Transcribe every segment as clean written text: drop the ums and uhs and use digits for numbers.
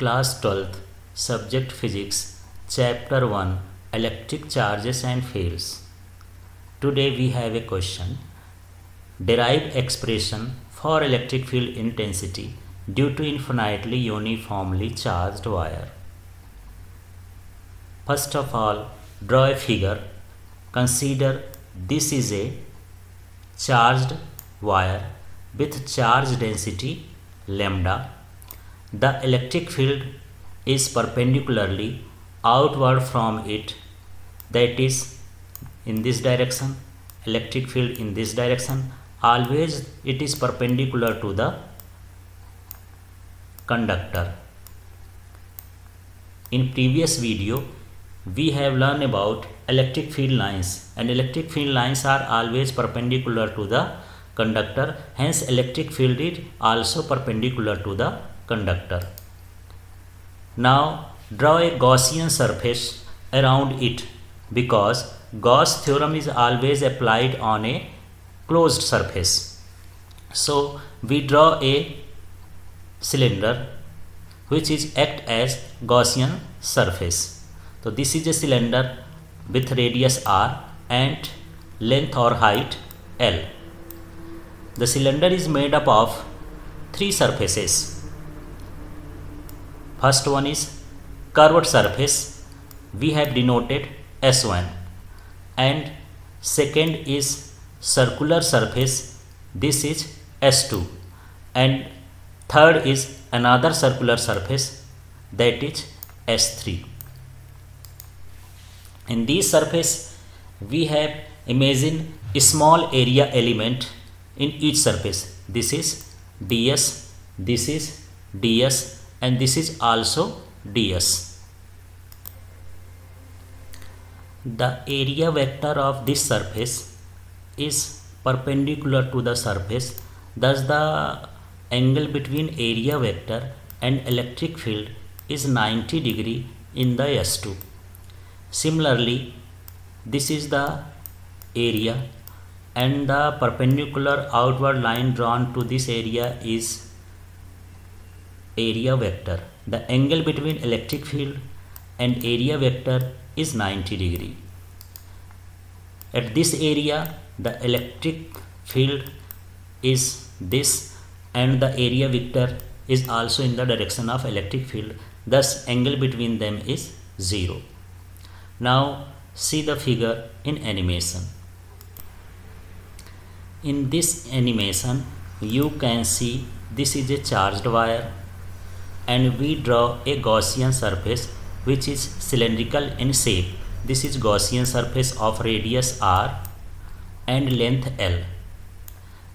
Class 12th, Subject Physics, Chapter 1, Electric Charges and Fields. Today we have a question. Derive expression for electric field intensity due to infinitely uniformly charged wire. First of all, draw a figure. Consider this is a charged wire with charge density lambda. The electric field is perpendicularly outward from it, that is in this direction. Electric field in this direction, always it is perpendicular to the conductor. In previous video we have learned about electric field lines, and electric field lines are always perpendicular to the conductor, hence electric field is also perpendicular to the conductor. Now draw a Gaussian surface around it, because Gauss theorem is always applied on a closed surface. So we draw a cylinder which is act as Gaussian surface. So this is a cylinder with radius r and length or height L. The cylinder is made up of three surfaces. First one is curved surface, we have denoted S1, and second is circular surface, this is S2, and third is another circular surface, that is S3. In this surface we have imagine a small area element in each surface. This is ds, this is ds, and this is also ds. The area vector of this surface is perpendicular to the surface, thus the angle between area vector and electric field is 90 degree in the S2. Similarly, this is the area, and the perpendicular outward line drawn to this area is area vector. The angle between electric field and area vector is 90 degree. At this area the electric field is this, and the area vector is also in the direction of electric field, thus angle between them is 0. Now see the figure in animation. In this animation you can see this is a charged wire, and we draw a Gaussian surface which is cylindrical in shape. This is Gaussian surface of radius r and length L.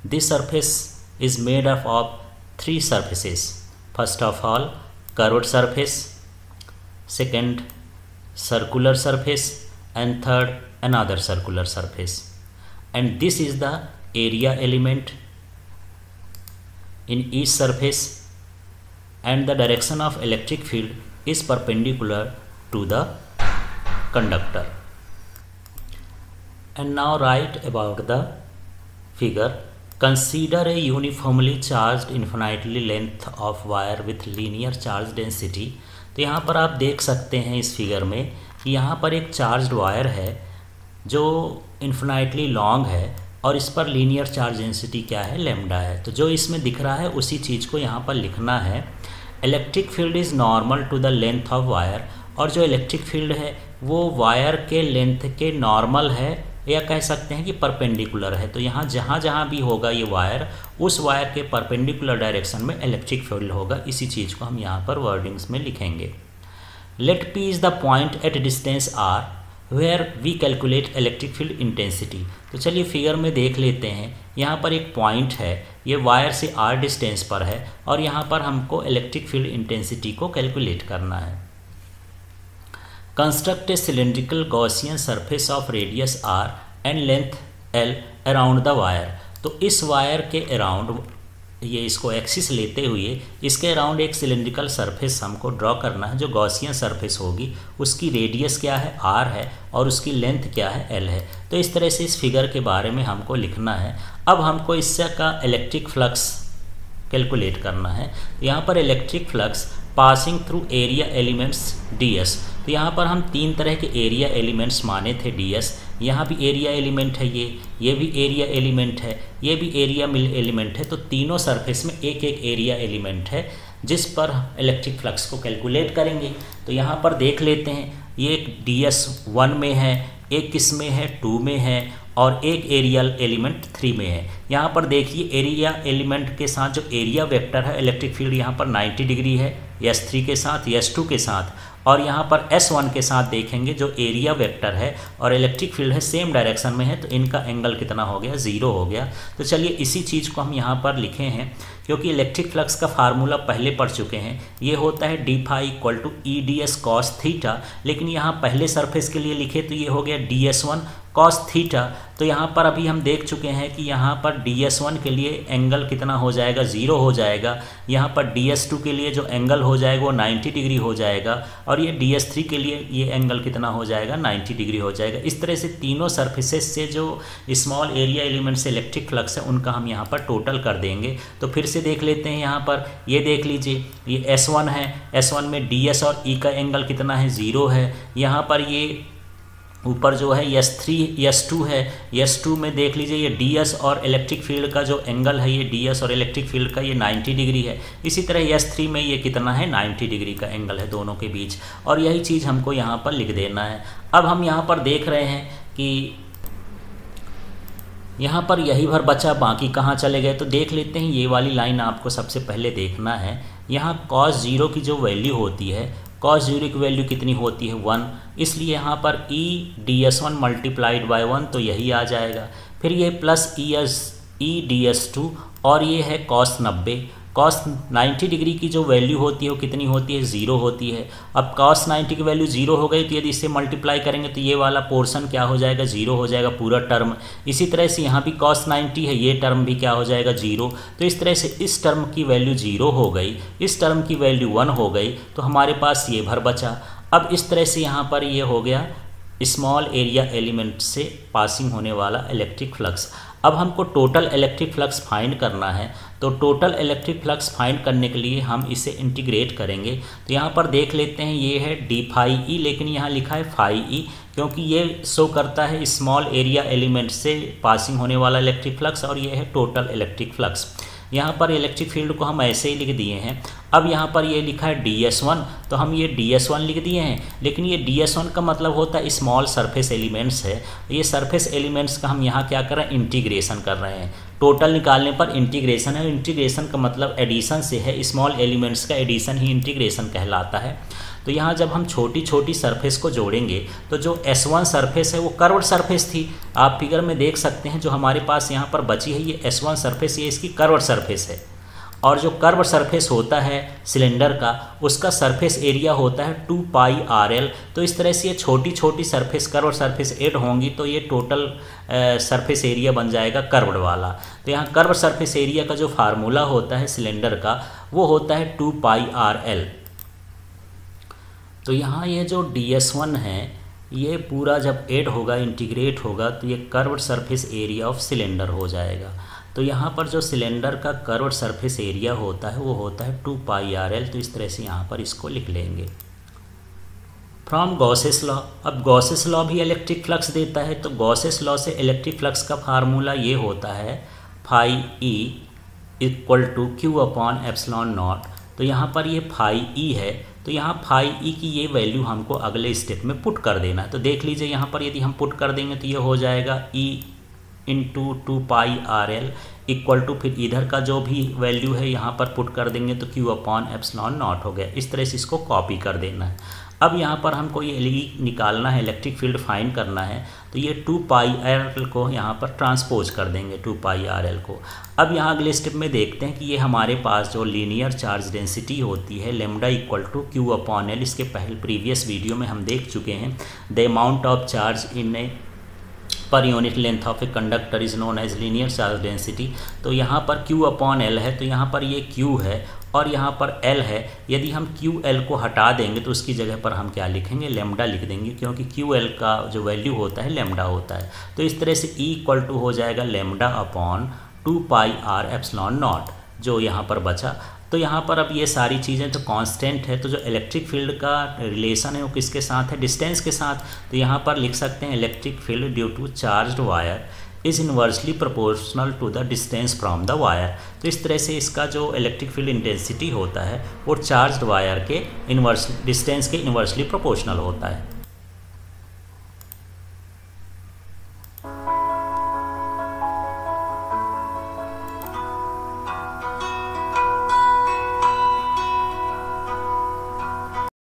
This surface is made up of three surfaces. First of all, curved surface, second circular surface, and third another circular surface. And this is the area element in each surface, and the direction of electric field is perpendicular to the conductor. And now write about the figure. Consider a uniformly charged infinitely length of wire with linear charge density. तो यहाँ पर आप देख सकते हैं इस figure में कि यहाँ पर एक चार्ज्ड वायर है जो इन्फिनाइटली लॉन्ग है, और इस पर लीनियर चार्ज डेंसिटी क्या है, लैम्डा है. तो जो इसमें दिख रहा है उसी चीज़ को यहाँ पर लिखना है. Electric field is normal to the length of wire, और जो इलेक्ट्रिक फील्ड है वो वायर के लेंथ के नॉर्मल है, या कह सकते हैं कि परपेंडिकुलर है. तो यहाँ जहाँ जहाँ भी होगा ये वायर, उस वायर के परपेंडिकुलर डायरेक्शन में इलेक्ट्रिक फील्ड होगा. इसी चीज़ को हम यहाँ पर वर्डिंग्स में लिखेंगे. Let P is the point at distance r where we calculate electric field intensity. तो चलिए फिगर में देख लेते हैं. यहाँ पर एक पॉइंट है, ये वायर से r डिस्टेंस पर है, और यहाँ पर हमको इलेक्ट्रिक फील्ड इंटेंसिटी को कैलकुलेट करना है. Construct A cylindrical Gaussian surface of radius r and length l around the wire. तो इस वायर के अराउंड, ये इसको एक्सिस लेते हुए इसके अराउंड एक सिलेंड्रिकल सरफेस हमको ड्रॉ करना है, जो गॉसियन सरफेस होगी. उसकी रेडियस क्या है, r है, और उसकी लेंथ क्या है, l है. तो इस तरह से इस फिगर के बारे में हमको लिखना है. अब हमको इससे का इलेक्ट्रिक फ्लक्स कैलकुलेट करना है। यहाँ पर electric flux passing through area elements ds, तो यहाँ पर हम 3 तरह के एरिया एलिमेंट्स माने थे ds। यहाँ भी एरिया एलिमेंट है, ये भी एरिया एलिमेंट है, ये भी एरिया एलिमेंट है। तो तीनों सरफेस में एक एक एरिया एलिमेंट है जिस पर इलेक्ट्रिक फ्लक्स को कैलकुलेट करेंगे। तो यहाँ पर देख लेते हैं, ये एक ds1 में है, एक किस में है 2 में है, और एक एरियल एलिमेंट 3 में है। यहाँ पर देखिए एरिया एलिमेंट के साथ जो एरिया वेक्टर है इलेक्ट्रिक फील्ड यहाँ पर 90 डिग्री है S3 के साथ, S2 के साथ, और यहाँ पर S1 के साथ देखेंगे जो एरिया वेक्टर है और इलेक्ट्रिक फील्ड है सेम डायरेक्शन में है, तो इनका एंगल कितना हो गया, 0 हो गया। तो चलिए इसी चीज़ को हम यहाँ पर लिखे हैं, क्योंकि इलेक्ट्रिक फ्लक्स का फार्मूला पहले पढ़ चुके हैं। ये होता है d phi = EDS cos theta, लेकिन यहाँ पहले सरफेस के लिए लिखे तो ये हो गया DS1 cos थीटा। तो यहाँ पर अभी हम देख चुके हैं कि यहाँ पर DS1 के लिए एंगल कितना हो जाएगा, 0 हो जाएगा। यहाँ पर DS2 के लिए जो एंगल हो जाएगा वो 90 डिग्री हो जाएगा, और ये DS3 के लिए ये एंगल कितना हो जाएगा, 90 डिग्री हो जाएगा। इस तरह से तीनों सरफेसेस से जो स्मॉल एरिया एलिमेंट से इलेक्ट्रिक फ्लक्स है उनका हम यहाँ पर टोटल कर देंगे। तो फिर से देख लेते हैं, यहाँ पर ये देख लीजिए, ये S1 है, S1 में DS और E का एंगल कितना है, 0 है। यहाँ पर ये ऊपर जो है S3 S2 है, S2 में देख लीजिए ये DS और इलेक्ट्रिक फील्ड का जो एंगल है, ये DS और इलेक्ट्रिक फील्ड का ये 90 डिग्री है। इसी तरह S3 में ये कितना है, 90 डिग्री का एंगल है दोनों के बीच, और यही चीज़ हमको यहाँ पर लिख देना है। अब हम यहाँ पर देख रहे हैं कि यहाँ पर यही भर बचा, बाकी कहाँ चले गए। तो देख लेते हैं, ये वाली लाइन आपको सबसे पहले देखना है। यहाँ cos 0 की जो वैल्यू होती है, cos 0 की वैल्यू कितनी होती है, 1, इसलिए यहाँ पर E ds1 × 1 तो यही आ जाएगा। फिर ये प्लस E ds2, और ये है cos 90। cos 90 डिग्री की जो वैल्यू होती है वो कितनी होती है, 0 होती है। अब cos 90 की वैल्यू 0 हो गई, तो यदि इससे मल्टीप्लाई करेंगे तो ये वाला पोर्शन क्या हो जाएगा, 0 हो जाएगा पूरा टर्म। इसी तरह से यहाँ भी cos 90 है, ये टर्म भी क्या हो जाएगा, 0। तो इस तरह से इस टर्म की वैल्यू 0 हो गई, इस टर्म की वैल्यू 1 हो गई, तो हमारे पास ये भर बचा। अब इस तरह से यहाँ पर ये हो गया स्मॉल एरिया एलिमेंट से पासिंग होने वाला इलेक्ट्रिक फ्लक्स। अब हमको टोटल इलेक्ट्रिक फ्लक्स फाइंड करना है, तो टोटल इलेक्ट्रिक फ्लक्स फाइंड करने के लिए हम इसे इंटीग्रेट करेंगे। तो यहाँ पर देख लेते हैं, ये है d phi e, लेकिन यहाँ लिखा है phi e, क्योंकि ये शो करता है स्मॉल एरिया एलिमेंट से पासिंग होने वाला इलेक्ट्रिक फ्लक्स, और ये है टोटल इलेक्ट्रिक फ्लक्स। यहाँ पर इलेक्ट्रिक फील्ड को हम ऐसे ही लिख दिए हैं। अब यहाँ पर ये लिखा है ds1, तो हम ये ds1 लिख दिए हैं, लेकिन ये ds1 का मतलब होता है स्मॉल सरफेस एलिमेंट्स है। ये सरफेस एलिमेंट्स का हम यहाँ क्या कर रहे हैं, इंटीग्रेशन कर रहे हैं। टोटल निकालने पर इंटीग्रेशन है, इंटीग्रेशन का मतलब एडिशन से है, स्मॉल एलिमेंट्स का एडिशन ही इंटीग्रेशन कहलाता है। तो यहाँ जब हम छोटी छोटी सरफेस को जोड़ेंगे, तो जो S1 सरफेस है वो कर्व्ड सरफेस थी, आप फिगर में देख सकते हैं। जो हमारे पास यहाँ पर बची है ये S1 सरफेस, ये इसकी कर्व्ड सरफेस है, और जो कर्व्ड सरफेस होता है सिलेंडर का, उसका सरफेस एरिया होता है 2 पाई RL। तो इस तरह से ये छोटी छोटी सरफेस कर्व्ड सरफेस ऐड होंगी, तो ये टोटल सरफेस एरिया बन जाएगा कर्व्ड वाला। तो यहाँ कर्व्ड सरफेस एरिया का जो फार्मूला होता है सिलेंडर का, वो होता है 2 पाई RL। तो यहाँ ये जो ds1 है, ये पूरा जब ऐड होगा, इंटीग्रेट होगा, तो ये curved surface area of cylinder हो जाएगा। तो यहाँ पर जो सिलेंडर का कर्व्ड सरफेस एरिया होता है वो होता है 2 पाई RL। तो इस तरह से यहाँ पर इसको लिख लेंगे फ्रॉम गॉसेस लॉ। अब गॉसेस लॉ भी इलेक्ट्रिक फ्लक्स देता है, तो गॉसेस लॉ से इलेक्ट्रिक फ्लक्स का फार्मूला ये होता है phi E = Q/ε0। तो यहाँ पर ये phi E है, तो यहाँ phi E की ये वैल्यू हमको अगले स्टेप में पुट कर देना है। तो देख लीजिए यहाँ पर यदि हम पुट कर देंगे तो ये हो जाएगा E × 2 पाई RL = फिर इधर का जो भी वैल्यू है यहाँ पर पुट कर देंगे तो Q/ε0 हो गया। इस तरह से इसको कॉपी कर देना है। अब यहाँ पर हमको ये निकालना है, इलेक्ट्रिक फील्ड फाइंड करना है, तो ये 2 पाई RL को यहाँ पर ट्रांसपोज कर देंगे, 2 पाई RL को। अब यहाँ अगले स्टेप में देखते हैं कि ये हमारे पास जो लीनियर चार्ज डेंसिटी होती है लैम्डा = Q/L, इसके प्रीवियस वीडियो में हम देख चुके हैं। The amount of charge in a per unit length of a conductor is known as linear charge density. तो यहाँ पर Q/L है, तो यहाँ पर ये Q है और यहाँ पर L है। यदि हम QL को हटा देंगे तो उसकी जगह पर हम क्या लिखेंगे, लैम्डा लिख देंगे, क्योंकि QL का जो वैल्यू होता है लैम्डा होता है। तो इस तरह से E = हो जाएगा λ/2 पाई R ε0। जो यहाँ पर बचा। तो यहाँ पर अब ये सारी चीज़ें तो कांस्टेंट है, तो जो इलेक्ट्रिक फील्ड का रिलेशन है वो किसके साथ है, डिस्टेंस के साथ। तो यहाँ पर लिख सकते हैं electric field due to charged wire is inversely proportional to the distance from the wire. तो इस तरह से इसका जो इलेक्ट्रिक फील्ड इंटेंसिटी होता है वो चार्ज्ड वायर के डिस्टेंस के इन्वर्सली प्रोपोर्शनल होता है।